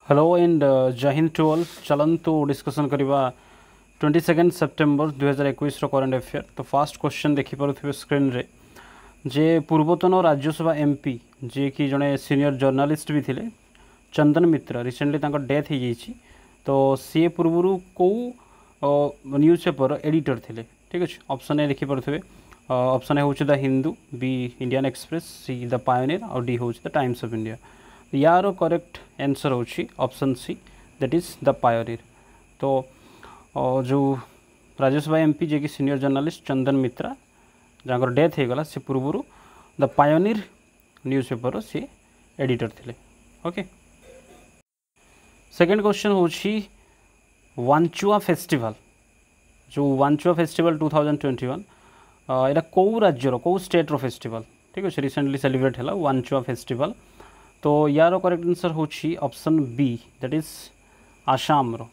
Hello and जय Hind to all. चलंतु discussion करवा 22 September 2021 current affair. तो फास्ट क्वेश्चन देखिपे स्क्रीन रे जे पूर्वतन राज्यसभा एमपी जे कि जड़े सीनियर जर्नालीस्ट भी थे चंदन मित्र रिसेंटली डेथ हो जाइए। तो सी पूर्व कौ न्यूज पेपर एडिटर थे। ठीक अच्छे ऑप्शन ए देखिपे ऑप्शन ए हूँ the Hindu, B Indian Express, C the Pioneer और डी हूँ द टाइम्स ऑफ इंडिया। यार करेक्ट आंसर होची option C that is the Pioneer. तो जो राज्यसभा एमपी जे कि सीनियर जर्नालीस्ट चंदन मित्रा जहाँ डेथ हो गला से पूर्व द पायोनियर न्यूज पेपर सी एडिटर थे। ओके सेकेंड क्वेश्चन होची वांचुआ फेस्टिवल। जो वांचुआ फेस्टिवल 2021 यहाँ कौ राज्यर कौ स्टेट रो फेस्टिवल। ठीक अच्छे रिसेंटली सेलिब्रेट है वांचुआ फेस्टिवल। तो यार करेक्ट आंसर होची option B that is Assam रो।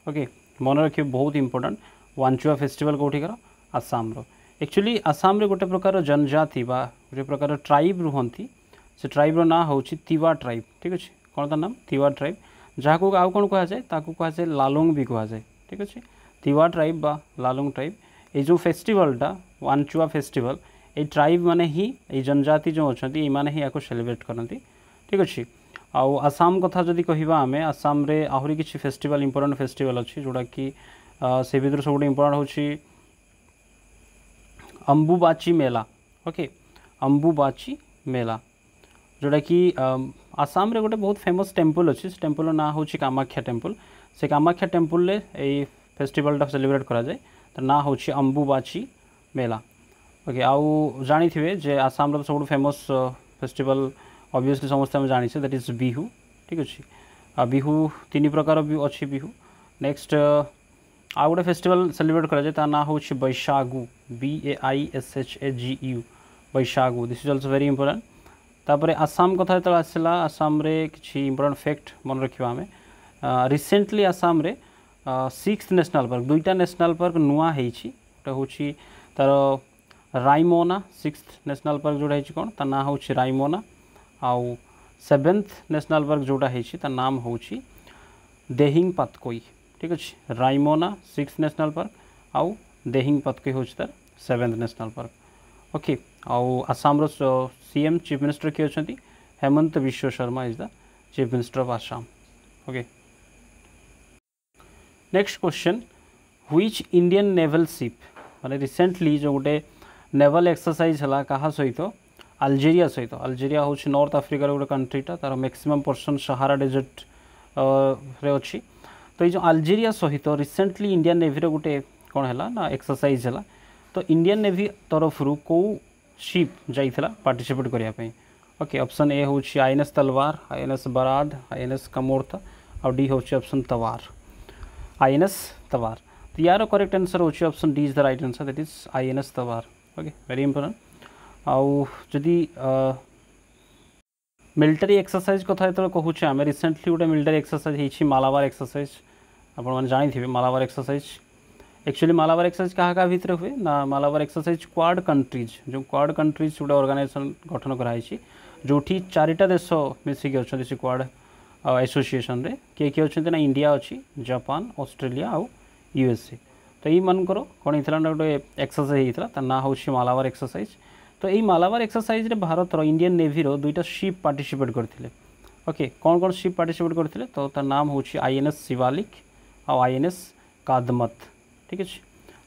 ओके मन रखिए बहुत इंपोर्टेंट वांचुआ फेस्टिवल कौटिकार आसाम रो। एक्चुअली आसाम रे गोटे प्रकार जनजाति बा गोटे प्रकार ट्राइब रुहंती से ट्राइब रो ना होची तिवा ट्राइब। ठीक अच्छे कौन ता नाम तिवा ट्राइब जहाँ को आउ कौन कह जाए ताकू कह जाए लालुंग भी कह जाए। ठीक अच्छे तिवा ट्राइब बा लालुंग ट्राइब ये जो फेस्टिवलटा वांचुआ फेस्टिवल ये ट्राइब माने ही ये जनजाति जो अच्छा ये माने ही या सेलिब्रेट करती। ठीक अच्छे आउ आसाम कथा जदि कहवा आम आसाम रे आहरी किसी फेस्टिवल इंपोर्टेंट फेस्टिवल अच्छी जोड़ा कि से भर सब इंपोर्टेंट होची अंबुबाची मेला। ओके अंबुबाची मेला जोड़ा कि आसाम रे गोटे बहुत फेमस टेम्पल अच्छी से टेम्पल ना हूँ कामाख्या टेम्पल। से कामाख्या टेम्पल ये फेस्टिवलटा सेलिब्रेट करा जाए तो ना हूँ अंबुबाची मेला। ओके आउ जानी थे जे आसाम सब फेमस फेस्टिवल ऑब्वियसली समस्त हम जानी दैट इज बिहू। ठीक अच्छे बिहू तीन प्रकार भी अच्छी बिहू। नेक्स्ट आउ गोटे फेस्टिवल सेलिब्रेट करा जाए ना हूँ Baishagu BAISHAGU Baishagu. This is also very important. तापर आसाम कथा जो आसला आसाम रे किसी इंपोर्टेंट फैक्ट मन रखा आम रिसेंटली आसाम रे 6th नेशनल पार्क दुईटा नेशनल पार्क नुआ गोटे हूँ तार रायमोना 6th नेशनल पार्क जोड़ा कौन ता ना हूँ रायमोना आउ 7th नेशनल पार्क जोड़ा है नाम हूँ देहिंग पातकोई। ठीक अच्छे रायमोना 6th नेशनल पार्क आउ देहिंग पातकोई हूँ तार 7th नेशनल पार्क। ओके आउ आसाम रो CM चीफ मिनिस्टर किए अच्छा हेमंत विश्व Sharma is the chief minister of Assam. Okay next question which Indian naval ship माने रिसेंटली जो गोटे नेवल एक्सरसाइज है क्या सहित अल्जेरिया सहित अल्जेरिया हूँ नॉर्थ आफ्रिकार गोटे कंट्रीटा तार मैक्सिमम पर्सन सहारा डेजर्ट रे अच्छी। तो ये जो अल्जेरिया सहित रिसेंटली इंडियन नेवी रो गोटे कौन है ना एक्सरसाइज है। तो इंडियन नेवी तरफ कौ शिप जाइला पार्टिसिपेट करने। ओके ऑप्शन ए हूँ INS तलवार, INS बराद, INS कमोर्था और डी हूँ ऑप्शन तवार INS तवार। तो यार करेक्ट आंसर हूँ option D is the right answer that is INS तवार। Okay very important. आउ जदि मिलिटारी एक्सरसाइज कथा जो कहूँ आम रिसेंटली गोटे मिलिटारी एक्सरसाइज हो मालाबार एक्सरसाइज आप जानी Malabar exercise. Actually Malabar exercise क्या भितर हुए ना मालाबार एक्सरसाइज क्वाड कंट्रीज जो क्वाड कंट्रीज गोटे ऑर्गेनाइजेशन गठन कराई जो 4टा देश मिसिकी अच्छा से क्वाड एसोसिएशन रे किए अच्छा ना इंडिया अच्छी जापान ऑस्ट्रेलिया आउ USA। तो ये मनकर कौन होता ना गोटे एक्सरसाइज होता ना हूँ मालाबार एक्सरसाइज। तो ये मालाबार एक्सरसाइज रे भारत इंडियन नेवी रो 2टा शिप पार्टिसिपेट करते। ओके कौन कौन शिप पार्टिसिपेट करते तो तार नाम हूँ INS शिवालिक और INS कादमत। ठीक अच्छे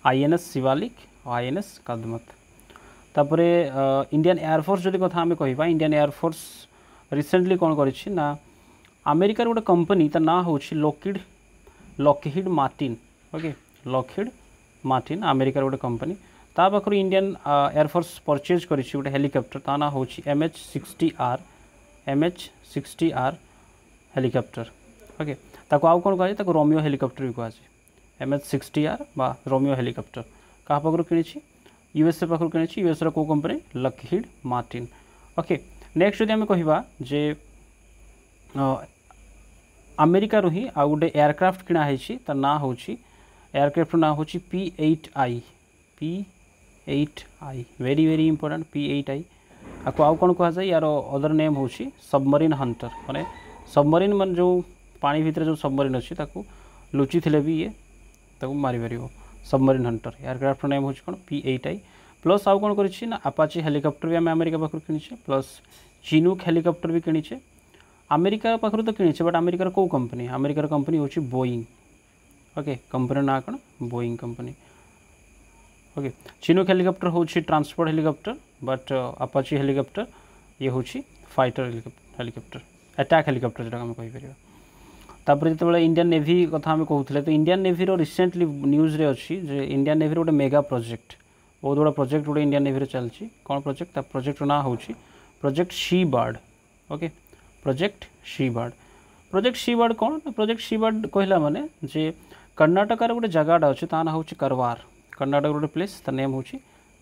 INS शिवालिक और INS कादमत। तापर इंडियन एयरफोर्स जदि कथा आम कह इंडियन एयरफोर्स रिसेंटली कौन कर अमेरिकार गोटे कंपनी तार ना हूँ Lockheed Martin. Okay Lockheed Martin अमेरिकार गोटे कंपनी ता पाखर इंडियन एयरफोर्स परचेज कर गोटे हेलिकप्टर ता ना हूँ MH-60R हेलिकप्टर। ओके ताको आउ कौन कह रोमियो हेलिकप्टर भी कहुए MH-60R बा रोमियो हेलिकप्टर क्या पाखर कि USA पाखर कि US रो company Lockheed Martin. Okay next जब आम कह जे अमेरिका ही आउ गोटे एयरक्राफ्ट किणाई तार ना हूँ एयरक्राफ्ट ना हूँ P-8I very very important P-8I आपको आउ कौन कह जाए यार अदर नेम हूँ सबमरीन हंटर माने सबमरीन मन जो पानी भितर जो सबमरीन अच्छी लुचि थे भी ये मारी पार सबमरीन हंटर एयरक्राफ्ट नेम हूँ कौन P8I प्लस आउ कौन कर अपाची हेलिकप्टर भी आम अमेरिका पाखु किनीचे प्लस चिनूक हेलिकप्टर भी किनीचे अमेरिका पाखु तो किनीचे बट अमेरिकार कौ कंपनी अमेरिकार कंपनी हूँ बोइंग ओके कंपनी ना कौन Boeing company okay Chinook helicopter हूँ transport helicopter but Apache helicopter ये हूँ फाइटर हेलिकप्टर अटैक हेलिकप्टर जोटा आम कहीपर तापर जो इंडियन नेवी कथा आम कहते तो इंडियन नेवी रिसेंटली न्यूज़ रे अच्छी जे इंडियन नेवी गोटे मेगा प्रोजेक्ट बहुत बड़ा प्रोजेक्ट गोटे इंडियन नेवी चलती कौन प्रोजेक्ट प्रोजेक्ट ना हूँ project she board okay project seabird कौन प्रोजेक्ट शी बार्ड कहला माने जे कर्णाटकार गोटे जगहटा अच्छे ता ना हूँ करवार कर्णाटक गोटे प्लेस ता नेम हूँ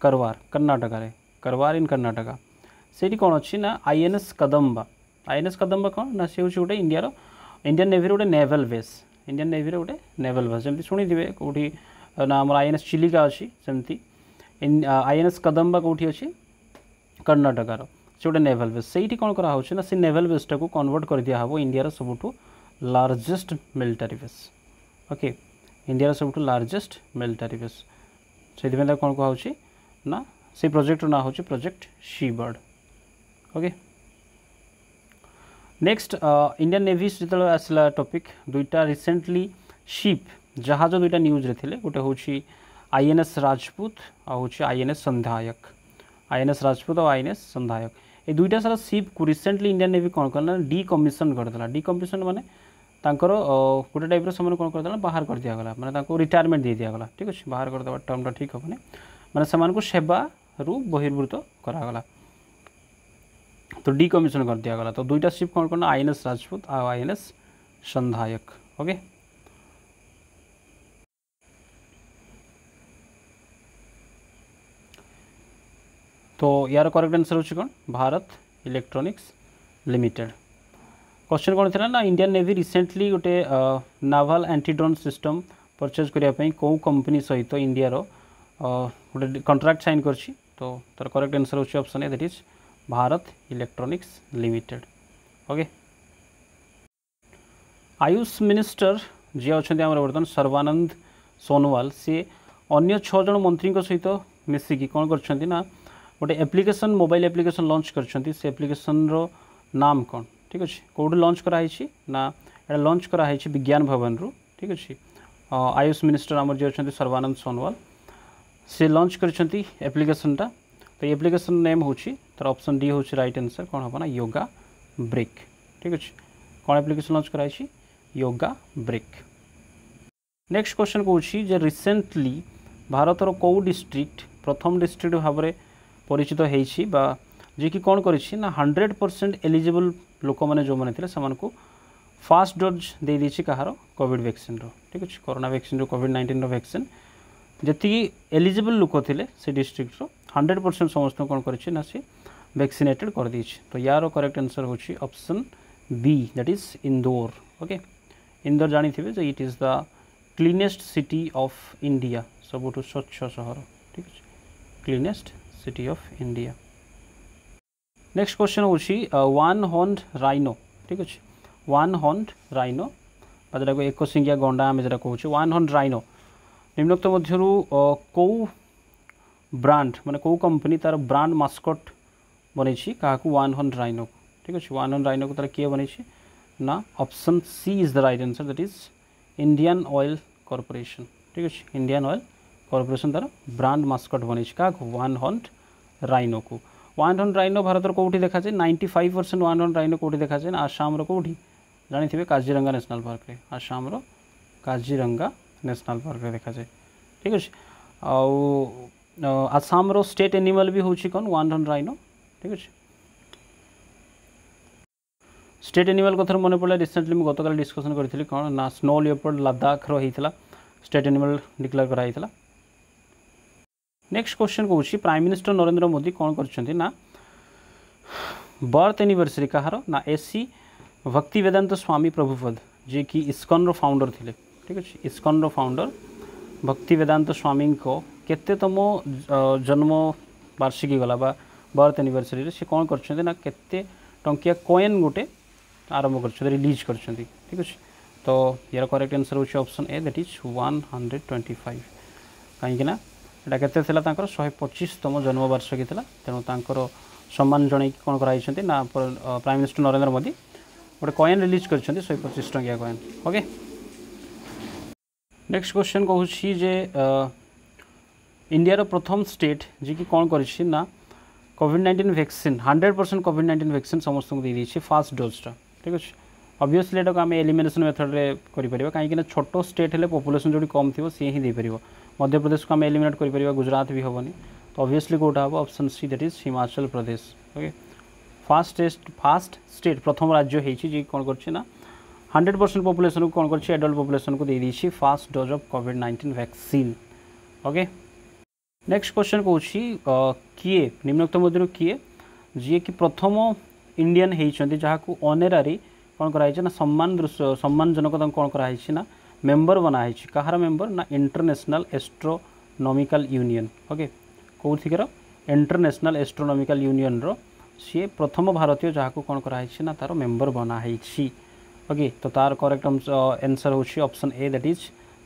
करवार करवार इन कर्णाटका से कौन अच्छी ना INS कदम्बा कौन ना सी हूँ गोटे इंडियन नेवी गोटे नेवल बेस इंडियन नेवी गोटे नेवल बेस जमी शुणिथे कौटी ना आम INS चिलिका अच्छी सेमती INS कदम्बा कौटी अच्छी कर्णाटकार से गोटे नेवल बेस से कौन करा ना से नेवल बेसटा को कन्वर्ट कर दिया हम इंडिया सबुठू largest military base okay India सबुठू लार्जेस्ट मिलिटारी बेस से कौन कहुच्छी ना से प्रोजेक्ट ना हूँ project she board okay next Indian navy जो आसला टॉपिक दुईटा रिसेंटली शिप जहाज दुईटा न्यूज रे थिले गोटे हूँ INS राजपूत और INS संधायक INS राजपूत और INS संधायक ये दुईटा सारा शिप को रिसेंटली इंडियन नेवी कौन कला डीकमिशन करदेला डीकमिशन माने तांकर गोटे टाइप से कौन करदेला बाहर कर दिगला माने रिटायरमेंट दे दिगला ठीक अच्छे बाहर करदे टर्मटा ठीक हेनी माने से सेवा रु बहिर्भूत करागला तो डीकमिशन कर दिगला तो दुईटा शिप कौन करना INS राजपूत और INS संधायक ओके तो यार करेक्ट आंसर होची कौन भारत इलेक्ट्रॉनिक्स लिमिटेड क्वेश्चन कौन थी ना इंडियन नेवी रिसेंटली गोटे naval anti drone system purchase करने कौ कंपनी सहित इंडिया गोटे कंट्राक्ट साइन करछि तो तार करेक्ट आंसर होची option A that is Bharat electronics limited okay AYUSH minister ji अच्छा बर्तमान सर्बानंद सोनोवाल सी अन्य 6 जन मंत्री सहित मिसिकी कौन कर ना गोटे एप्लिकेशन मोबाइल एप्लिकेशन लॉन्च कर एप्लिकेशन रो नाम कौन ठीक अच्छे कौट लॉन्च कराई ना एटा लॉन्च कराई विज्ञान भवन रु ठीक अच्छे आयुष मिनिस्टर आमर जी अच्छा सर्बानंद सोनोवाल से लॉन्च कर एप्लिकेशनटा तो एप्लिकेशन नेम हूँ तार ऑप्शन डी हूँ राइट आंसर कौन हम ना योगा ब्रिक ठीक अच्छे कौन एप्लिकेशन लॉन्च कराई योगा ब्रिक नेक्स्ट क्वेश्चन कौन जे रिसेंटली भारतर कौ डिस्ट्रिक्ट प्रथम डिस्ट्रिक्ट भाव में परिचित होती जी कि कौन कर 100% एलिजिबल लोक मैंने जो मैंने थे से फास्ट डोज दे दी कहार कोविड वैक्सीन ठीक अच्छे कोरोना वैक्सीन कोविड-19 वैक्सीन जी एलिजिबल लोक थे से डिस्ट्रिक्ट 100% समस्त कौन कर वैक्सीनेटेड कर दी तो यार करेक्ट आंसर हूँ option B that is Indore okay Indore जानी थे जो it is the cleanest city of India सबुठ स्वच्छ सहर ठीक है cleanest city of India next question हूँ वन हॉर्न्ड राइनो ठीक अच्छे वन हॉर्न्ड राइनो जो एक सिंगिया गंडा आम जो कहूँ वन हॉर्न्ड राइनो निम्नोक्त मध्यरु कौ ब्रांड माने कौ कंपनी तार ब्रांड मास्कट बन क्या वन हॉर्न्ड राइनो ठीक अच्छे वन हॉर्न्ड राइनो को तार किए बन ना option C is the right answer that is Indian Oil Corporation ठीक अच्छे इंडियन ऑयल कॉर्पोरेशन तार ब्रांड मास्कट बन क्या वन हॉर्न्ड राइनो को वन हॉर्न्ड राइनो भारत कौटी देखा जाए 95% वन हॉर्न्ड राइनो कौटी देखा जाए आसाम कौटी जानी थे काजीरंगा नेशनल पार्क रे आसाम काजीरंगा नेशनल पार्क रे देखा जाए ठीक अच्छे आसाम स्टेट एनिमल भी हूँ कौन वन हॉर्न्ड राइनो ठीक अच्छे स्टेट एनिमल कथर मन पड़ा रिसेंटली मुझे गतकाल डिस्कसन करी कौन ना स्नो लियोपार्ड लद्दाख रही स्टेट एनिमल डिक्लेयर कराई नेक्स्ट क्वेश्चन कौन प्राइम मिनिस्टर नरेंद्र मोदी कौन कर बर्थ एनिवर्सरी कहार ना एसी भक्ति वेदांत स्वामी प्रभुपद जी कि इस्कन फाउंडर थे ठीक अच्छे इस्कन फाउंडर भक्ति वेदांत स्वामी को केतेतम जन्म वार्षिकी गला बर्थ एनिवर्सरी से कौन कर केते टंकिया कॉइन गोटे आरंभ कर रिलीज कर ठीक अच्छे तो यार करेक्ट आंसर होची ऑप्शन ए दैट इज 125 कहीं ना एटा केते थिला तांकर 125तम जन्मवार्षिकी थिला तेणु तांकर सम्मान जणै कोन कराइछन्ती ना प्राइम मिनिस्टर नरेंद्र मोदी गोटे कॉइन रिलीज करछन्ती 125 टंकिया कॉइन। ओके नेक्स्ट क्वेश्चन कहूँ जे इंडिया प्रथम स्टेट जी कि कौन करिछि ना कोविड-19 वैक्सीन 100% कोविड-19 वैक्सीन समस्त को दे दीछि फास्ट डोजटा ठीक अच्छे। ऑब्वियसली एटा आम एलिमिनेशन मेथड रे करि परिबा कहीं छोटो स्टेट हेले पॉपुलेशन जो कम थी सी ही दे परिबो। मध्य प्रदेश को आम एलिमिनेट करि परिबा गुजरात भी हेबनी तो ऑब्वियसली कोटा हम option C that is Himachal Pradesh. Okay fast state प्रथम राज्य होइछि जी कौन करछि ना 100% पॉपुलेशन को कौन करछि एडल्ट पॉपुलेशन को दे दीछि फास्ट डोज ऑफ कोविड-19 वैक्सीन। ओके नेक्स्ट क्वेश्चन कहूँ किए निम्नोक्त मध्य किए जी कि प्रथम इंडियन होती जहाँ को ऑनरारी कौन कराई ना सम्मानजनक कौन कराई ना मेंबर बनाई कहार मेंबर ना इंटरनेशनल एस्ट्रोनॉमिकल यूनियन। ओके कौथिकर इंटरनेशनल एस्ट्रोनॉमिकल यूनियन रो सी प्रथम भारतीय जहाँ को कौन कराई ना तार मेंबर बनाई। ओके तो तार करेक्ट आंसर होची option A that is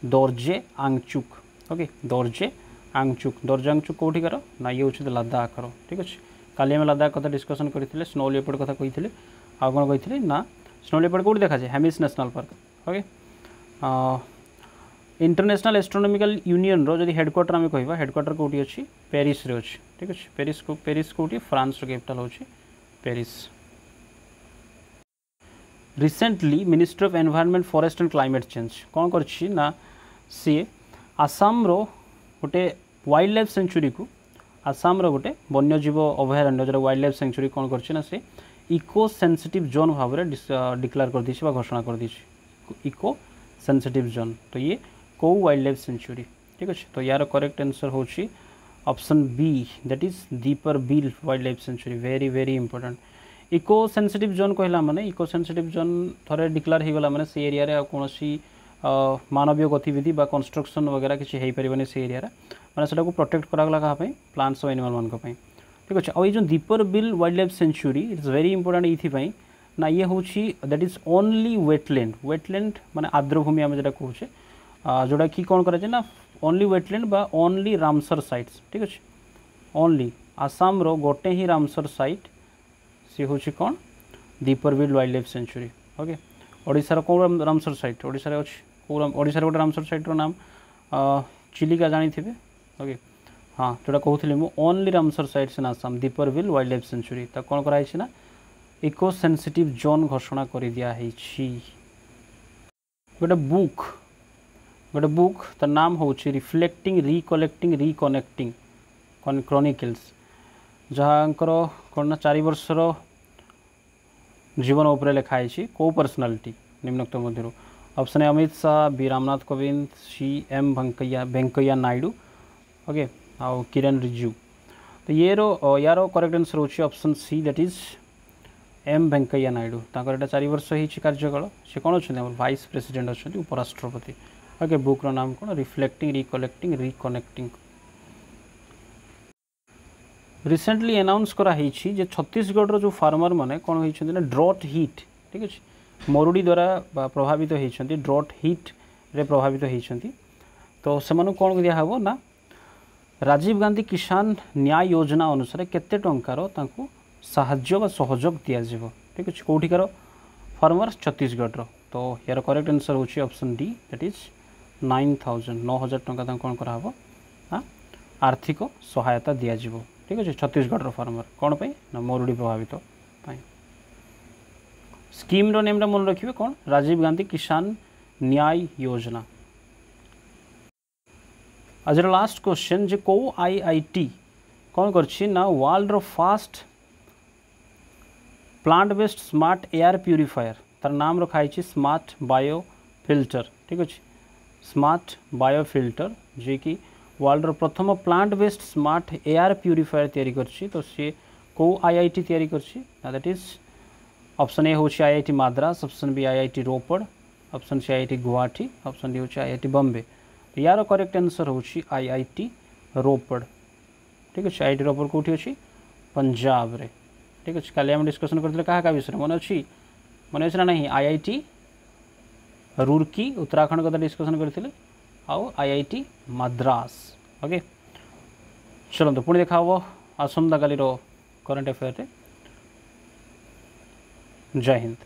Dorje Angchuk. Okay Dorje Angchuk कौटिकार ना ये हूँ लद्दाखर ठीक अच्छे। काली आम लद्दाख कथा डिस्कसन करते स्नो लियोपार्ड कथा कही आउ कौन कही ना स्नो लियोपार्ड कौट देखा जाए Hemis national park. Okay international astronomical union रो जदि हेडक्वार्टर आम कह हेडक्वार्टर कौटी अच्छी पेरिस रे अच्छी ठीक अच्छे। पेरिस कौटी फ्रांस कैपिटल होची Paris. Recently ministry of environment forest and climate change कौन करछि ना सी आसाम रो गोटे वाइल्ड लाइफ सेंचुरी को आसाम रो गोटे वन्यजीव अभयारण्य जो वाइल्ड लाइफ सेंचुरी कौन करछि ना से इको सेंसिटिव जोन भाव में डिक्लेयर कर दी घोषणा कर दी इको सेंसिटिव जोन। तो ये कौ वाइल्ड लाइफ सेंचुरी ठीक अच्छे। तो यार करेक्ट आंसर होची option B that is Deepor Beel wildlife sanctuary. Very very important eco sensitive zone कहला माने इको सेंसिटिव जोन थरे डिक्लेयर हो गला माने से एरिया रे कौन मानवीय गतिविधि बा कंस्ट्रक्शन वगैरह किसी हो पारे से एरिया मैंने से प्रोटेक्ट करागला क्या प्लांट्स और एनिमल मानक ठीक अच्छे। और ये Deepor Beel wildlife sanctuary it's very important ये ना ये हूँ दैट इज ओनली वेटलैंड माने आर्द्रभूमि आम जो कहे जोटा कि कौन कराए ना ओनली वेटलैंड बा ओनली रामसर साइट्स ठीक अच्छे। ओनली आसाम रो गोटे ही रामसर साइट सी हूँ कौन Deepor Beel wildlife sanctuary. Okay ओडिशार कौन रामसर साइट ओडिशार अच्छी ओडिशार गोटे रामसर साइट्र नाम चिलिका जानी थे। ओके हाँ जोटा कहूली मु only Ramsar sites in Assam Deepor Beel wildlife sanctuary तो कौन कराई ना इको सेंसिटिव जोन घोषणा कर दिया गोटे बुक तर नाम हूँ रिफ्लेक्टिंग रिकलेक्टिंग रिकनेक्टिंग क्रॉनिकल्स जहाँ कौन ना 4 वर्षर जीवन उपर लिखाई कौ पर्सनालिटी निम्नोक्त मध्य option A Amit Shah B Ramnath Kovind C M Venkaiah Naidu okay आउ किरण रिजिजू। तो ये यार करेक्ट आंसर होची option C that is M Venkaiah Naidu. तांकर एटा 4 वर्ष ही कार्यकाल से कौन अच्छा वाइस प्रेसिडेंट अच्छा उपराष्ट्रपति। ओके बुक रो नाम कौन reflecting recollecting reconnecting. Recently announce कराई जे छत्तीसगढ़ जो फार्मर मैंने कौन होती ना ड्रॉट हिट ठीक अच्छे मरुड़ी द्वारा प्रभावित होती ड्रॉट हिट रे प्रभावित होती तो से कौन दिहब ना राजीव गांधी किसान न्याय योजना अनुसार केते टंकार तांको साहाय्य बा सहयोग दिया ठीक अच्छे कौटिकार फार्मर छत्तीसगढ़। तो यार करेक्ट आंसर होची ऑप्शन डी दैट इज 9,000 टंका कौन कराब ना आर्थिक सहायता दिज्व ठीक अच्छे छत्तीसगढ़ फार्मर कौन पे ना मरुड़ी प्रभावित स्कीम रो नेमटा मन रखिए कौन राजीव गांधी किसान न्याय योजना। आज लास्ट क्वेश्चन जे कौ आईआईटी कौन करछि ना वर्ल्ड रो first plant based smart air purifier तार नाम रखाई स्मार्ट बायो फिल्टर ठीक अच्छे स्मार्ट बायो फिल्टर जे कि वर्ल्ड रो प्रथम plant based smart air purifier तैयारी करछि। तो सी कौ आईआईटी तैयारी करछि ना दैट इज ऑप्शन ए होछि IIT Madras option B IIT Ropar option C IIT Guwahati option D होछि आईआईटी बॉम्बे। तो यार करेक्ट आंसर होछि आईआईटी रोपड़ ठीक अच्छे। आईआईटी रोपड़ कौटी अच्छी पंजाब रे ठीक अच्छे। काली आम डिस्कसन करते क्या विषय मन अच्छी ना नहीं रुरकी उत्तराखंड कथा डिस्कसन करते आउ IIT मद्रास। ओके चलते पुणी देखा आसंता काली करंट अफेयर। जय हिंद।